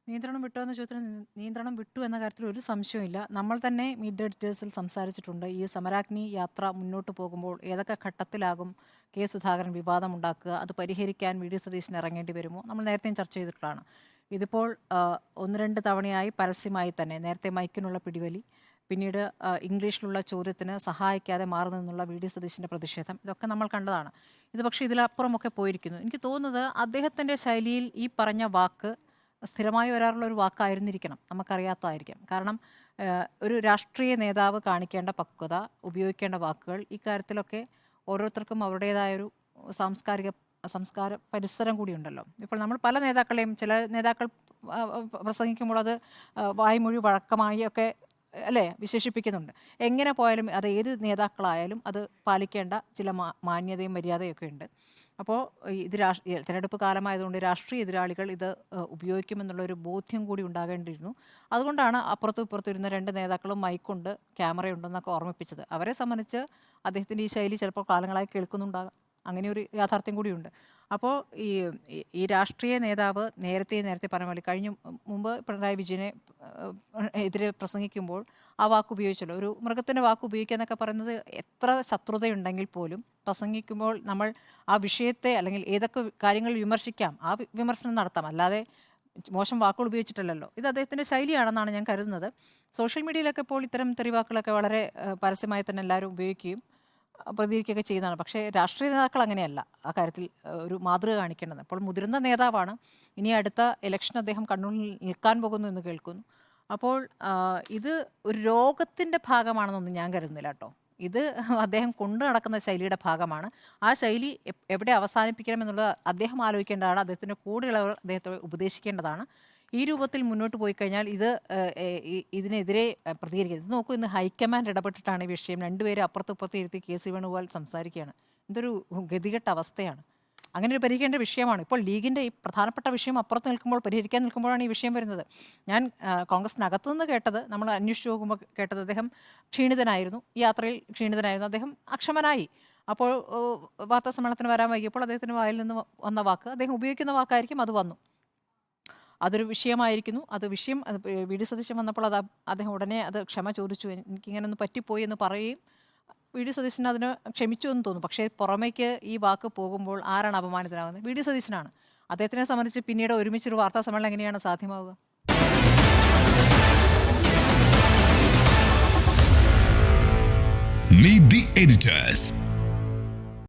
നിയന്ത്രണം വിട്ടോ എന്ന ചോദ്യത്തിന് നിയന്ത്രണം വിട്ടു എന്ന കാര്യത്തിൽ ഒരു സംശയവുമില്ല. നമ്മൾ തന്നെ മീറ്റ് ഡീറ്റെയിൽസിൽ സംസാരിച്ചിട്ടുണ്ട്. ഈ സമരാഗ്നി യാത്ര മുന്നോട്ട് പോകുമ്പോൾ ഏതൊക്കെ ഘട്ടത്തിലാകും കെ സുധാകരൻ വിവാദമുണ്ടാക്കുക, അത് പരിഹരിക്കാൻ വി ഡി സതീശൻ ഇറങ്ങേണ്ടി വരുമോ, നമ്മൾ നേരത്തെയും ചർച്ച ചെയ്തിട്ടുള്ളതാണ്. ഇതിപ്പോൾ ഒന്ന് രണ്ട് തവണയായി പരസ്യമായി തന്നെ നേരത്തെ മൈക്കിനുള്ള പിടിവലി, പിന്നീട് ഇംഗ്ലീഷിലുള്ള ചോദ്യത്തിന് സഹായിക്കാതെ മാറി നിന്നുള്ള വി ഡി സതീശൻ്റെ പ്രതിഷേധം, ഇതൊക്കെ നമ്മൾ കണ്ടതാണ്. ഇത് പക്ഷേ ഇതിലപ്പുറമൊക്കെ പോയിരിക്കുന്നു. എനിക്ക് തോന്നുന്നത് അദ്ദേഹത്തിൻ്റെ ശൈലിയിൽ ഈ പറഞ്ഞ വാക്ക് സ്ഥിരമായി വരാറുള്ള ഒരു വാക്കായിരുന്നിരിക്കണം, നമുക്കറിയാത്തതായിരിക്കാം. കാരണം ഒരു രാഷ്ട്രീയ നേതാവ് കാണിക്കേണ്ട പക്വത, ഉപയോഗിക്കേണ്ട വാക്കുകൾ, ഇക്കാര്യത്തിലൊക്കെ ഓരോരുത്തർക്കും അവരുടേതായൊരു സംസ്കാര പരിസരം കൂടിയുണ്ടല്ലോ. ഇപ്പോൾ നമ്മൾ പല നേതാക്കളെയും, ചില നേതാക്കൾ പ്രസംഗിക്കുമ്പോൾ അത് വായ്മൊഴി വഴക്കമായി ഒക്കെ അല്ലേ വിശേഷിപ്പിക്കുന്നുണ്ട്. എങ്ങനെ പോയാലും അത് ഏത് നേതാക്കളായാലും അത് പാലിക്കേണ്ട ചില മാന്യതയും മര്യാദയൊക്കെ ഉണ്ട്. അപ്പോൾ ഇത് തിരഞ്ഞെടുപ്പ് കാലമായതുകൊണ്ട് രാഷ്ട്രീയ എതിരാളികൾ ഇത് ഉപയോഗിക്കുമെന്നുള്ളൊരു ബോധ്യം കൂടി ഉണ്ടാകേണ്ടിയിരുന്നു. അതുകൊണ്ടാണ് അപ്പുറത്തും ഇപ്പുറത്തും ഇരുന്ന രണ്ട് നേതാക്കളും മൈക്കുണ്ട്, ക്യാമറയുണ്ടെന്നൊക്കെ ഓർമ്മിപ്പിച്ചത്. അവരെ സംബന്ധിച്ച് അദ്ദേഹത്തിൻ്റെ ഈ ശൈലി ചിലപ്പോൾ കാലങ്ങളായി കേൾക്കുന്നുണ്ടാകാം. അങ്ങനെ ഒരു യാഥാർത്ഥ്യം കൂടിയുണ്ട്. അപ്പോൾ ഈ രാഷ്ട്രീയ നേതാവ് നേരത്തെ പറഞ്ഞ പോലെ മുമ്പ് പിണറായി വിജയനെ എതിരെ പ്രസംഗിക്കുമ്പോൾ ആ വാക്ക് ഉപയോഗിച്ചല്ലോ, ഒരു മൃഗത്തിൻ്റെ വാക്ക് ഉപയോഗിക്കുക എന്നൊക്കെ പറയുന്നത് എത്ര ശത്രുതയുണ്ടെങ്കിൽ പോലും പ്രസംഗിക്കുമ്പോൾ നമ്മൾ ആ വിഷയത്തെ അല്ലെങ്കിൽ ഏതൊക്കെ കാര്യങ്ങൾ വിമർശിക്കാം, ആ വിമർശനം നടത്താം, അല്ലാതെ മോശം വാക്കുകൾ ഉപയോഗിച്ചിട്ടല്ലല്ലോ. ഇത് അദ്ദേഹത്തിൻ്റെ ശൈലിയാണെന്നാണ് ഞാൻ കരുതുന്നത്. സോഷ്യൽ മീഡിയയിലൊക്കെ ഇപ്പോൾ ഇത്തരം തെറിവാക്കുകളൊക്കെ വളരെ പരസ്യമായി തന്നെ എല്ലാവരും ഉപയോഗിക്കുകയും പ്രതികരിക്കുകയൊക്കെ ചെയ്യുന്നതാണ്. പക്ഷേ രാഷ്ട്രീയ നേതാക്കൾ അങ്ങനെയല്ല ആ കാര്യത്തിൽ ഒരു മാതൃക കാണിക്കേണ്ടത്. അപ്പോൾ മുതിർന്ന നേതാവാണ്. ഇനി അടുത്ത ഇലക്ഷൻ അദ്ദേഹം കണ്ണൂരിൽ നിൽക്കാൻ പോകുന്നു എന്ന് കേൾക്കുന്നു. അപ്പോൾ ഇത് ഒരു രോഗത്തിൻ്റെ ഭാഗമാണെന്നൊന്നും ഞാൻ കരുതുന്നില്ല കേട്ടോ. ഇത് അദ്ദേഹം കൊണ്ടു നടക്കുന്ന ശൈലിയുടെ ഭാഗമാണ്. ആ ശൈലി എവിടെ അവസാനിപ്പിക്കണമെന്നുള്ളത് അദ്ദേഹം ആലോചിക്കേണ്ടതാണ്. അദ്ദേഹത്തിൻ്റെ കൂടെയുള്ളവർ അദ്ദേഹത്തെ ഉപദേശിക്കേണ്ടതാണ്. ഈ രൂപത്തിൽ മുന്നോട്ട് പോയി കഴിഞ്ഞാൽ ഇതിനെതിരെ പ്രതികരിക്കുന്നത് നോക്കൂ. ഇന്ന് ഹൈക്കമാൻഡ് ഇടപെട്ടിട്ടാണ് ഈ വിഷയം. രണ്ടുപേരും അപ്പുറത്ത് ഇരുത്തി കെ സി വേണുഗോപാൽ സംസാരിക്കുകയാണ്. ഇതൊരു ഗതികെട്ട അവസ്ഥയാണ്. അങ്ങനെ ഒരു പരിഹരിക്കേണ്ട വിഷയമാണ്. ഇപ്പോൾ ലീഗിൻ്റെ ഈ പ്രധാനപ്പെട്ട വിഷയം അപ്പുറത്ത് നിൽക്കുമ്പോൾ, പരിഹരിക്കാൻ നിൽക്കുമ്പോഴാണ് ഈ വിഷയം വരുന്നത്. ഞാൻ കോൺഗ്രസിനകത്തു നിന്ന് കേട്ടത്, നമ്മൾ അന്വേഷിച്ച് നോക്കുമ്പോൾ കേട്ടത്, അദ്ദേഹം ക്ഷീണിതനായിരുന്നു, ഈ യാത്രയിൽ ക്ഷീണിതനായിരുന്നു, അദ്ദേഹം അക്ഷമനായി. അപ്പോൾ വാർത്താ സമ്മേളനത്തിന് വരാൻ വൈകിയപ്പോൾ അദ്ദേഹത്തിൻ്റെ വായിൽ നിന്ന് വന്ന വാക്ക്, അദ്ദേഹം ഉപയോഗിക്കുന്ന വാക്കായിരിക്കും, അത് വന്നു. അതൊരു വിഷയമായിരിക്കുന്നു. വിഷയം വി ഡി സതീശൻ വന്നപ്പോൾ അദ്ദേഹം ഉടനെ അത് ക്ഷമ ചോദിച്ചു. എനിക്കിങ്ങനെ ഒന്ന് പറ്റിപ്പോയി എന്ന് പറയുകയും വി ഡി സതീശൻ അതിന് ക്ഷമിച്ചു എന്ന് തോന്നുന്നു. പക്ഷേ പുറമേക്ക് ഈ വാക്ക് പോകുമ്പോൾ ആരാണ് അപമാനിതനാകുന്നത്? V D സതീശനാണ്. അദ്ദേഹത്തിനെ സംബന്ധിച്ച് പിന്നീട് ഒരുമിച്ചൊരു വാർത്താ സമ്മേളനം എങ്ങനെയാണ് സാധ്യമാവുക? Meet the editors.